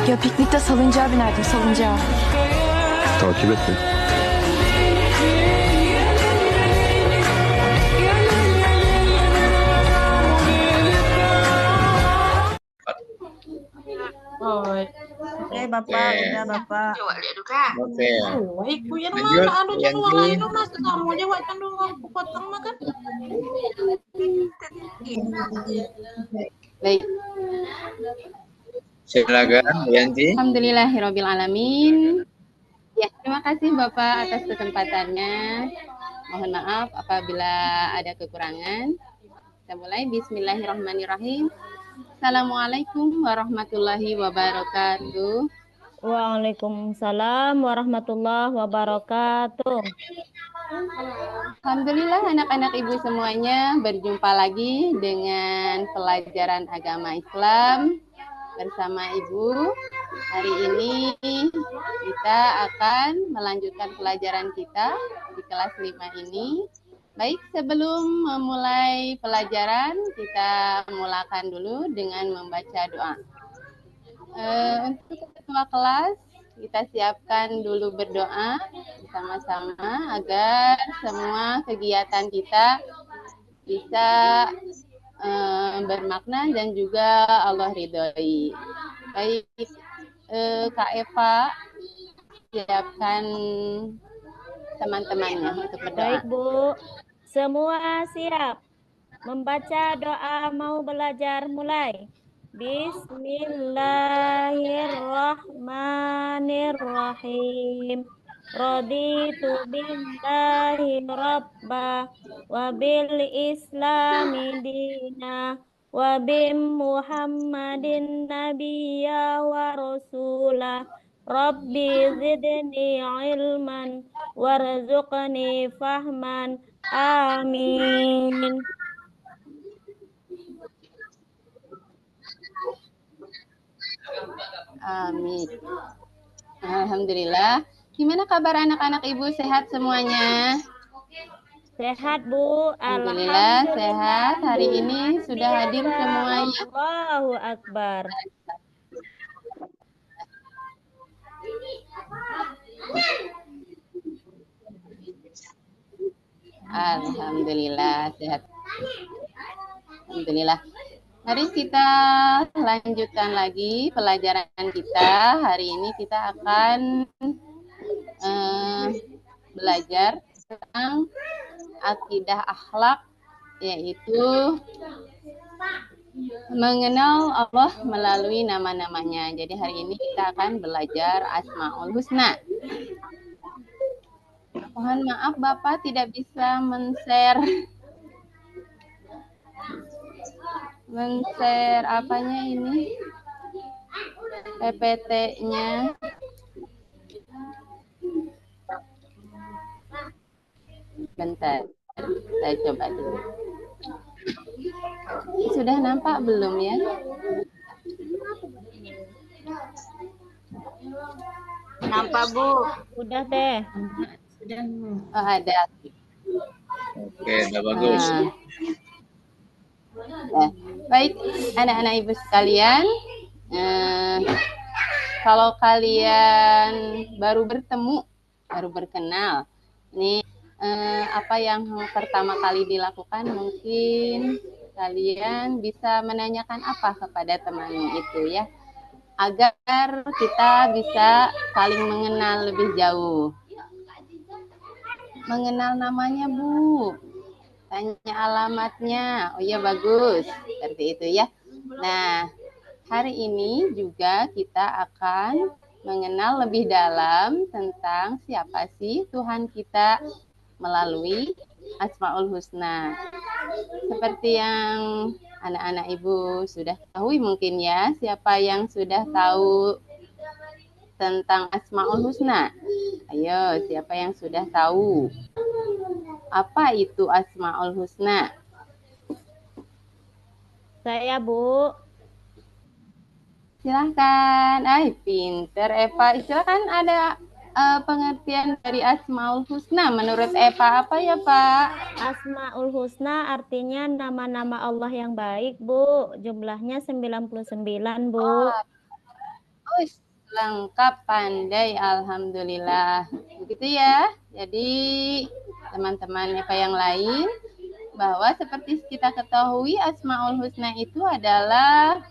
Ya piknikte salıncağa binerdim, salıncağa. Takip et beni. Rồi. Oke, Bapak. Oke. Udah, Bapak. Coba lihat dulu Kak. Oke. Oi, kuyan Lanjut, mana ada yang jangan di- itu mas kamu jawab kan dulu aku potong makan. Baik. Silakan, Yanti. Alhamdulillahirrabbilalamin. Ya, terima kasih Bapak atas kesempatannya. Mohon maaf apabila ada kekurangan. Kita mulai. Bismillahirrahmanirrahim. Assalamualaikum warahmatullahi wabarakatuh. Waalaikumsalam warahmatullahi wabarakatuh. Alhamdulillah anak-anak ibu semuanya berjumpa lagi dengan pelajaran agama Islam bersama ibu. Hari ini kita akan melanjutkan pelajaran kita di kelas 5 ini. Baik, sebelum memulai pelajaran kita mulakan dulu dengan membaca doa. Untuk ketua kelas kita siapkan dulu berdoa bersama-sama agar semua kegiatan kita bisa bermakna dan juga Allah ridhoi. Baik, Kak Eva siapkan teman-temannya untuk berdoa. Baik, Bu. Semua siap. Membaca doa mau belajar mulai. Bismillahirrahmanirrahim. Raditu billahi rabba wa bil islami dina wa bi Muhammadin nabiyya wa rasulah. Rabbi zidni ilman warzuqni fahman. Amin. Amin. Alhamdulillah. Gimana kabar anak-anak ibu? Sehat semuanya? Sehat, Bu. Alhamdulillah sehat. Hari ini sudah hadir semuanya. Allahu Akbar. Alhamdulillah sehat. Alhamdulillah. Mari kita lanjutkan lagi pelajaran kita. Hari ini kita akan belajar tentang akidah akhlak, yaitu mengenal Allah melalui nama-namanya. Jadi hari ini kita akan belajar Asmaul Husna. Mohon maaf Bapak tidak bisa men-share apanya ini PPT-nya. Bentar, saya coba dulu. Sudah nampak belum ya? Nampak, Bu. Udah, Teh. Oh, ada. Oke, udah bagus. Nah, baik, anak-anak ibu sekalian, kalau kalian baru bertemu, baru berkenal, ini apa yang pertama kali dilakukan? Mungkin kalian bisa menanyakan apa kepada teman itu ya, agar kita bisa saling mengenal lebih jauh. Mengenal namanya, Bu. Tanya alamatnya. Oh iya, bagus. Seperti itu ya. Nah, hari ini juga kita akan mengenal lebih dalam tentang siapa sih Tuhan kita melalui Asmaul Husna. Seperti yang anak-anak ibu sudah tahu mungkin ya, siapa yang sudah tahu tentang Asmaul Husna? Ayo, siapa yang sudah tahu? Apa itu Asmaul Husna? Saya, Bu. Silahkan. Pinter Eva. Silahkan, ada pengertian dari Asmaul Husna menurut Eva apa ya, Pak? Asmaul Husna artinya nama-nama Allah yang baik, Bu. Jumlahnya 99, Bu. Bagus, lengkap, pandai, alhamdulillah. Begitu ya. Jadi teman-teman apa yang lain, bahwa seperti kita ketahui Asmaul Husna itu adalah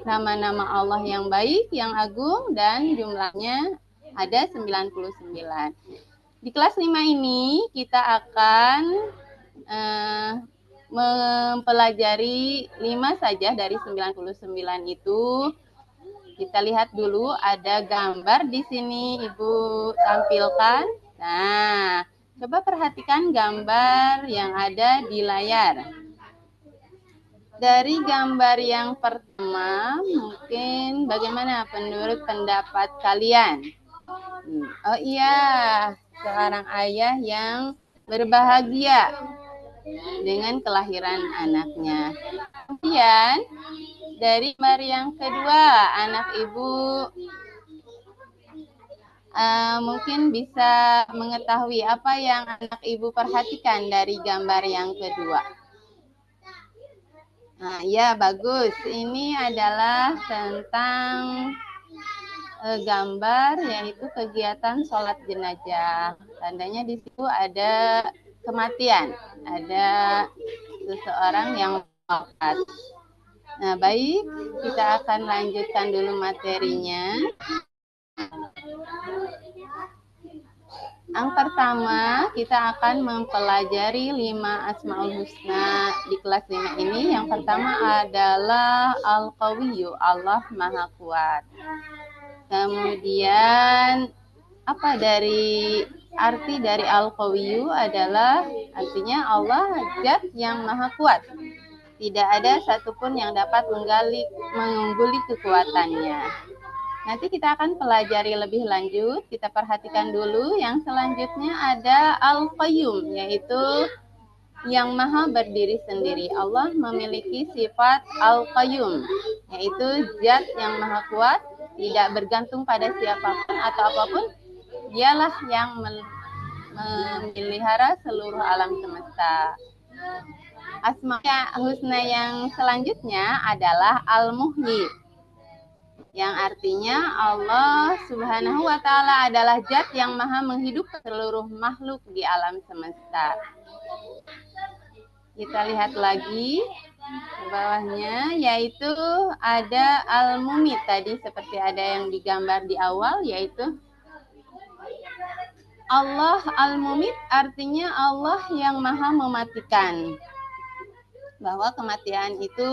nama-nama Allah yang baik, yang agung, dan jumlahnya ada 99. Di kelas 5 ini kita akan mempelajari 5 saja dari 99 itu. Kita lihat dulu, ada gambar di sini Ibu tampilkan. Nah, coba perhatikan gambar yang ada di layar. Dari gambar yang pertama, mungkin bagaimana menurut pendapat kalian? Oh iya, seorang ayah yang berbahagia dengan kelahiran anaknya. Kemudian, dari gambar yang kedua, anak ibu mungkin bisa mengetahui apa yang anak ibu perhatikan dari gambar yang kedua. Nah, ya bagus. Ini adalah tentang gambar yaitu kegiatan sholat jenazah. Tandanya di situ ada kematian, ada seseorang yang wafat. Nah, baik, kita akan lanjutkan dulu materinya. Yang pertama, kita akan mempelajari 5 Asmaul Husna di kelas 5 ini. Yang pertama adalah Al-Qawiyyu, Allah Maha Kuat. Kemudian, apa arti dari Al-Qawiyyu adalah artinya Allah zat yang Maha Kuat. Tidak ada satupun yang dapat mengungguli kekuatannya. Nanti kita akan pelajari lebih lanjut. Kita perhatikan dulu yang selanjutnya ada Al-Qayyum, yaitu yang maha berdiri sendiri. Allah memiliki sifat Al-Qayyum, yaitu zat yang maha kuat, tidak bergantung pada siapapun atau apapun. Dialah yang memelihara seluruh alam semesta. Asma Husna yang selanjutnya adalah Al-Muhyi, yang artinya Allah Subhanahu wa Ta'ala adalah zat yang maha menghidupkan seluruh makhluk di alam semesta. Kita lihat lagi ke bawahnya, yaitu ada Al-Mumit tadi, seperti ada yang digambar di awal, yaitu Allah Al-Mumit artinya Allah yang maha mematikan. Bahwa kematian itu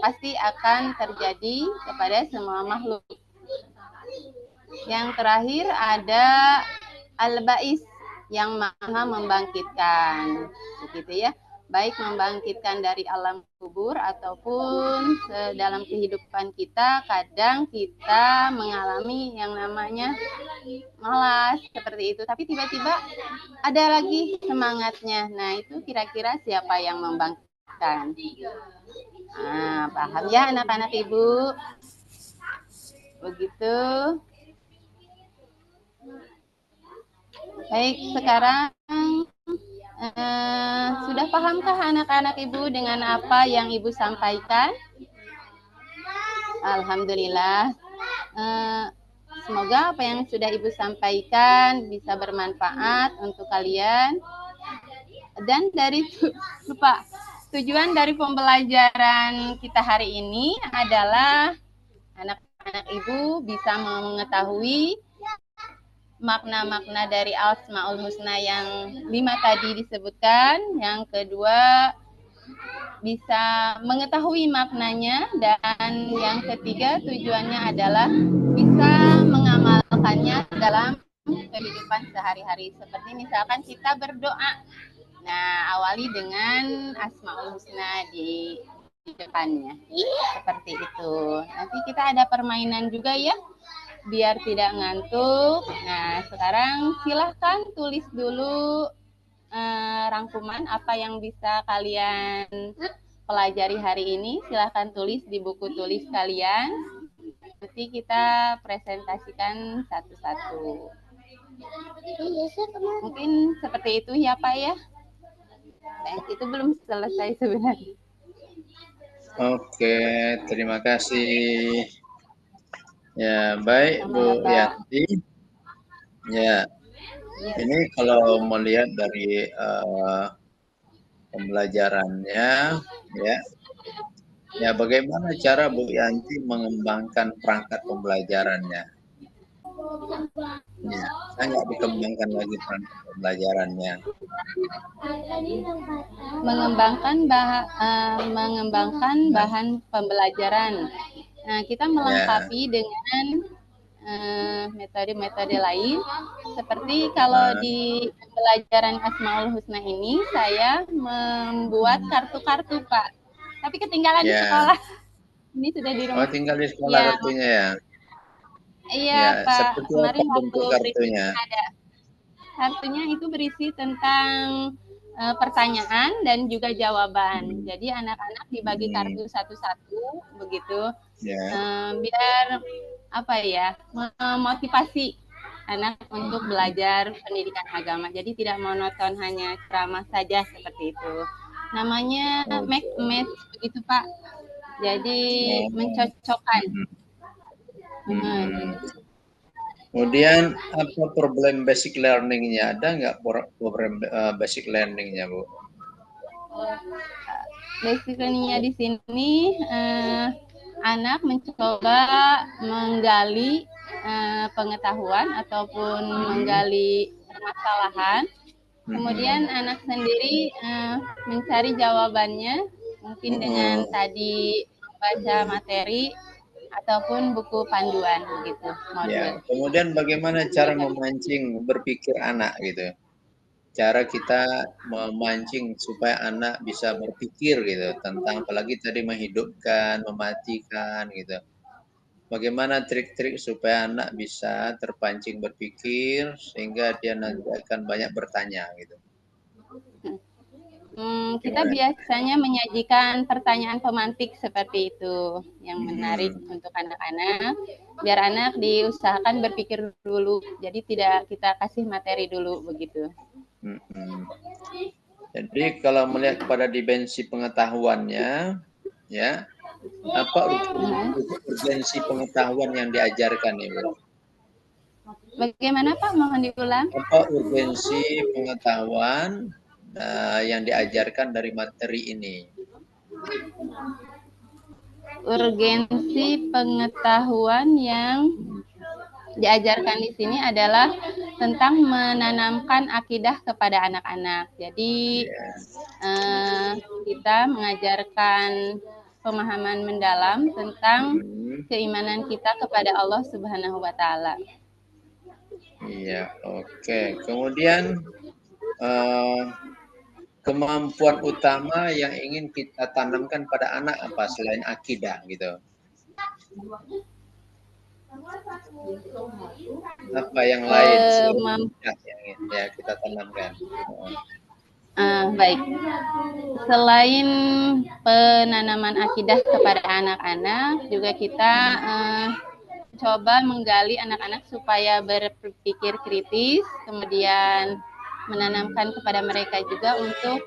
pasti akan terjadi kepada semua makhluk. Yang terakhir ada Al-Ba'is, yang maha membangkitkan. Begitu ya. Baik membangkitkan dari alam kubur ataupun dalam kehidupan kita, kadang kita mengalami yang namanya malas seperti itu. Tapi tiba-tiba ada lagi semangatnya. Nah, itu kira-kira siapa yang membangkitkan? Nah, paham ya anak-anak ibu? Begitu. Baik, sekarang sudah pahamkah anak-anak ibu dengan apa yang ibu sampaikan? Alhamdulillah. Semoga apa yang sudah ibu sampaikan bisa bermanfaat untuk kalian. Dan tujuan dari pembelajaran kita hari ini adalah anak-anak ibu bisa mengetahui makna-makna dari Asmaul Husna yang 5 tadi disebutkan. Yang kedua, bisa mengetahui maknanya. Dan yang ketiga, tujuannya adalah bisa mengamalkannya dalam kehidupan sehari-hari. Seperti misalkan kita berdoa. Nah, awali dengan Asmaul Husna di depannya. Seperti itu. Nanti kita ada permainan juga ya, biar tidak ngantuk. Nah, sekarang silahkan tulis dulu rangkuman apa yang bisa kalian pelajari hari ini. Silahkan tulis di buku tulis kalian. Nanti kita presentasikan satu-satu. Mungkin seperti itu ya Pak ya. Baik, itu belum selesai sebenarnya. Oke, terima kasih Ya, baik Bu Sama-sama. Yanti. Ya, Ya. ini kalau melihat dari pembelajarannya, ya, ya bagaimana cara Bu Yanti mengembangkan perangkat pembelajarannya? Ya, saya nggak dikembangkan lagi perangkat pembelajarannya. Mengembangkan bahan pembelajaran. Nah, kita melengkapi dengan metode-metode lain. Seperti kalau di pembelajaran Asmaul Husna ini, saya membuat kartu-kartu, Pak. Tapi ketinggalan di sekolah. Ini sudah di rumah. Oh, tinggal di sekolah Ya. kartunya ya? Iya, Ya, Pak. seperti Kemarin apa bentuk waktu briefing kartunya? ada. Kartunya itu berisi tentang pertanyaan dan juga jawaban. Jadi anak-anak dibagi kartu satu-satu begitu. Ya. Biar apa ya, memotivasi anak untuk belajar pendidikan agama. Jadi tidak monoton hanya ceramah saja seperti itu. Namanya make match begitu, Pak. Jadi mencocokkan. Kemudian apa problem basic learning-nya? Ada nggak problem basic learning-nya, Bu? Basic learning-nya di sini anak mencoba menggali pengetahuan ataupun menggali permasalahan. Kemudian anak sendiri mencari jawabannya mungkin dengan tadi membaca materi ataupun buku panduan gitu. Ya. Kemudian bagaimana cara memancing berpikir anak gitu? Cara kita memancing supaya anak bisa berpikir gitu tentang apalagi tadi menghidupkan, mematikan gitu. Bagaimana trik-trik supaya anak bisa terpancing berpikir sehingga dia nanti akan banyak bertanya gitu. Kita biasanya menyajikan pertanyaan pemantik seperti itu yang menarik untuk anak-anak, biar anak diusahakan berpikir dulu, jadi tidak kita kasih materi dulu begitu. Jadi kalau melihat pada dimensi pengetahuannya, ya, apa urgensi pengetahuan yang diajarkan Ibu? Bagaimana Pak? Mohon diulang. Apa urgensi pengetahuan yang diajarkan dari materi ini? Urgensi pengetahuan yang diajarkan di sini adalah tentang menanamkan akidah kepada anak-anak. Jadi kita mengajarkan pemahaman mendalam tentang keimanan kita kepada Allah Subhanahu wa Ta'ala. Iya, oke. Kemudian kemampuan utama yang ingin kita tanamkan pada anak apa selain akidah gitu? Apa yang lain selain akidah yang ya kita tanamkan? Baik. Selain penanaman akidah kepada anak-anak, juga kita coba menggali anak-anak supaya berpikir kritis, kemudian menanamkan kepada mereka juga untuk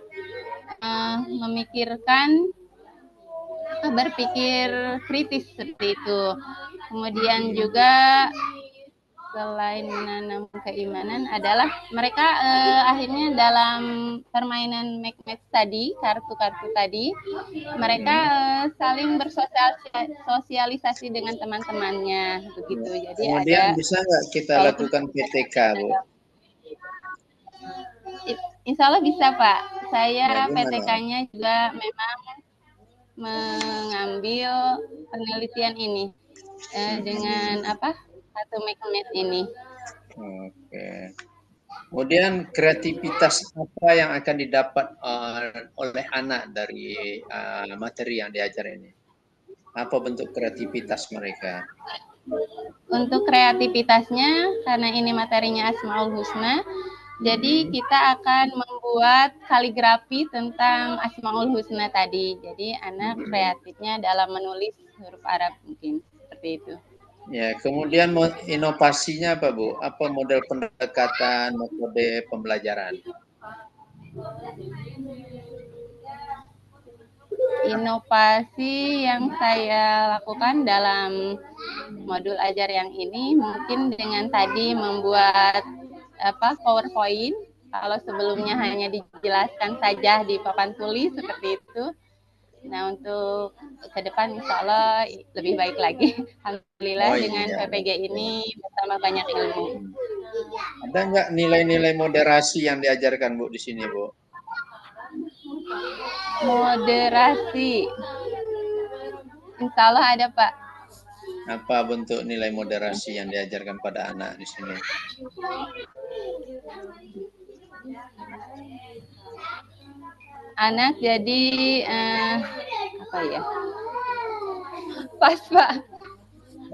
memikirkan berpikir kritis seperti itu. Kemudian juga selain menanam keimanan adalah mereka akhirnya dalam permainan make match tadi, kartu-kartu tadi, mereka saling bersosialisasi dengan teman-temannya begitu. Jadi kemudian bisa nggak kita lakukan PTK, Bu? Insya Allah bisa, Pak. Saya PTK-nya juga memang mengambil penelitian ini dengan satu make match ini. Oke. Kemudian kreativitas apa yang akan didapat oleh anak dari materi yang diajar ini? Apa bentuk kreativitas mereka? Untuk kreativitasnya, karena ini materinya Asmaul Husna, jadi kita akan membuat kaligrafi tentang Asmaul Husna tadi. Jadi anak kreatifnya dalam menulis huruf Arab mungkin seperti itu. Ya, kemudian inovasinya apa, Bu? Apa model pendekatan, metode pembelajaran? inovasi yang saya lakukan dalam modul ajar yang ini mungkin dengan tadi membuat PowerPoint. Kalau sebelumnya hanya dijelaskan saja di papan tulis seperti itu. Nah, untuk ke depan insya Allah lebih baik lagi. Alhamdulillah dengan PPG ini bersama banyak ilmu. Ada nggak nilai-nilai moderasi yang diajarkan Bu di sini, Bu? Moderasi. Insya Allah ada, Pak. Apa bentuk nilai moderasi yang diajarkan pada anak di sini? Anak jadi apa ya? Pas, Pak.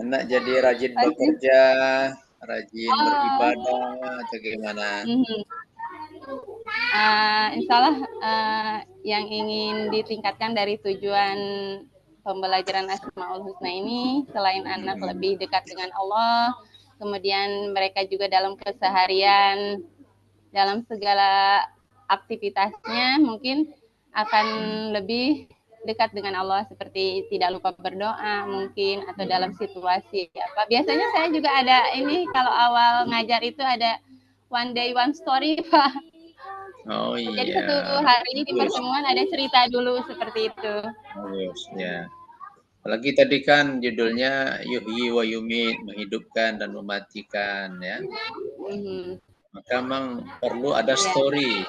Anak jadi rajin bekerja, rajin beribadah, atau gimana? Insya Allah yang ingin ditingkatkan dari tujuan pembelajaran Asmaul Husna ini, selain anak lebih dekat dengan Allah, kemudian mereka juga dalam keseharian, dalam segala aktivitasnya mungkin akan lebih dekat dengan Allah, seperti tidak lupa berdoa mungkin, atau dalam situasi apa. Biasanya saya juga ada ini, kalau awal ngajar itu ada one day one story, Pak. Oh iya. Jadi satu hari di pertemuan ada cerita dulu seperti itu. Ya. Apalagi tadi kan judulnya Yuhyi wa Yumit, menghidupkan dan mematikan, ya. Maka memang perlu ada story,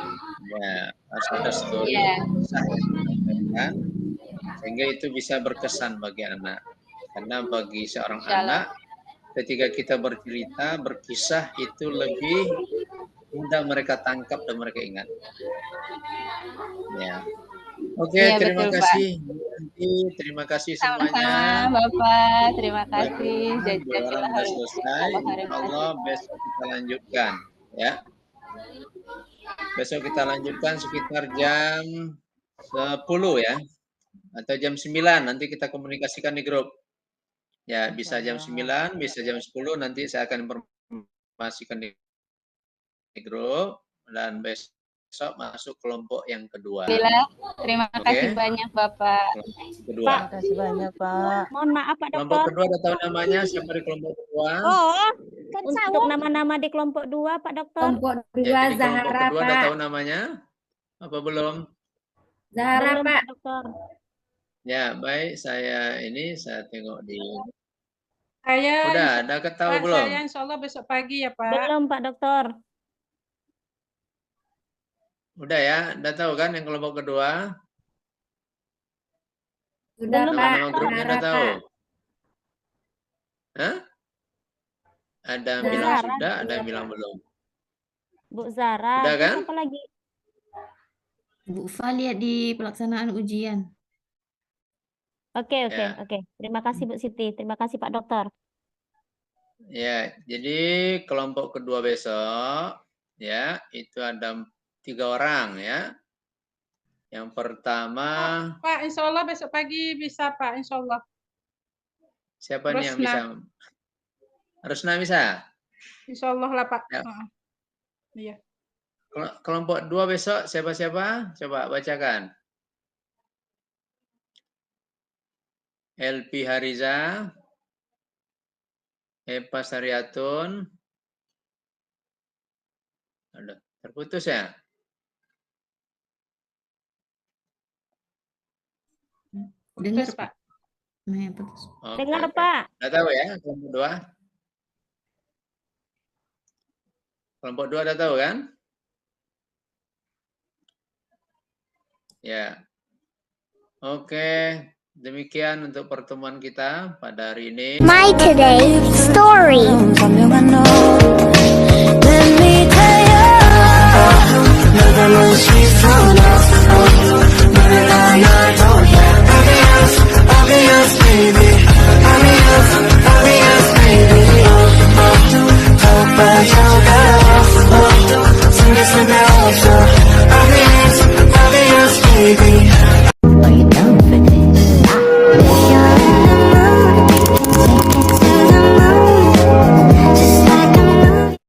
ya, harus ada story, sehingga itu bisa berkesan bagi anak. Karena bagi seorang anak, ketika kita bercerita, berkisah itu lebih mudah mereka tangkap dan mereka ingat. Ya. Oke, ya, terima betul, kasih. Nanti terima kasih semuanya. Sama-sama, Bapak. Terima kasih. Sudah selesai. Allah besok kita lanjutkan, ya. Besok kita lanjutkan sekitar jam 10 ya. Atau jam 9 nanti kita komunikasikan di grup. Ya, bisa jam 9, bisa jam 10 nanti saya akan informasikan di grup, dan besok masuk kelompok yang kedua. Terima kasih banyak, Bapak. Kedua. Terima kasih banyak, Pak. Mohon maaf, Pak Kelompok Dokter. kedua ada tahu namanya siapa di kelompok kedua? Untuk nama-nama di kelompok 2, Pak Dokter. Kelompok 2 Ya, di kelompok Zahara, kedua ada Pak. tahu namanya? Apa belum? Zahara, Belum, Pak. Pak Dokter. Ya, baik. Saya tengok di... Saya Udah, ada ketahui Pak, belum? saya insya Allah besok pagi ya, Pak. Belum, Pak Dokter. Udah ya, udah tahu kan yang kelompok kedua? Sudah, Belum, Pak. Nama grupnya Zahara, udah tahu? Pak. Hah? Ada yang Zahara. bilang sudah, ada yang bilang belum. Bu Zara. Udah kan? Siapa lagi? Bu Fa lihat di pelaksanaan ujian. Oke. Ya. Terima kasih, Bu Siti. Terima kasih, Pak Dokter. Ya, jadi kelompok kedua besok, ya, itu ada 3 orang ya. Yang pertama, Pak, insya Allah besok pagi bisa, Pak, insya Allah. siapa nih yang Rusna. bisa? Rusna bisa? Insya Allah lah, Pak. Ya. Iya. Kelompok 2 besok siapa-siapa? Coba bacakan. LP Hariza, Epa Sariatun. Aduh, terputus ya? Dengar, Terus, Pak. Nah, putus. Oke, Dengar, oke. Pak. Nggak tahu ya, kelompok 2? Kelompok 2 udah tahu kan? Ya. Oke, demikian untuk pertemuan kita pada hari ini. My today story. Let me tell you.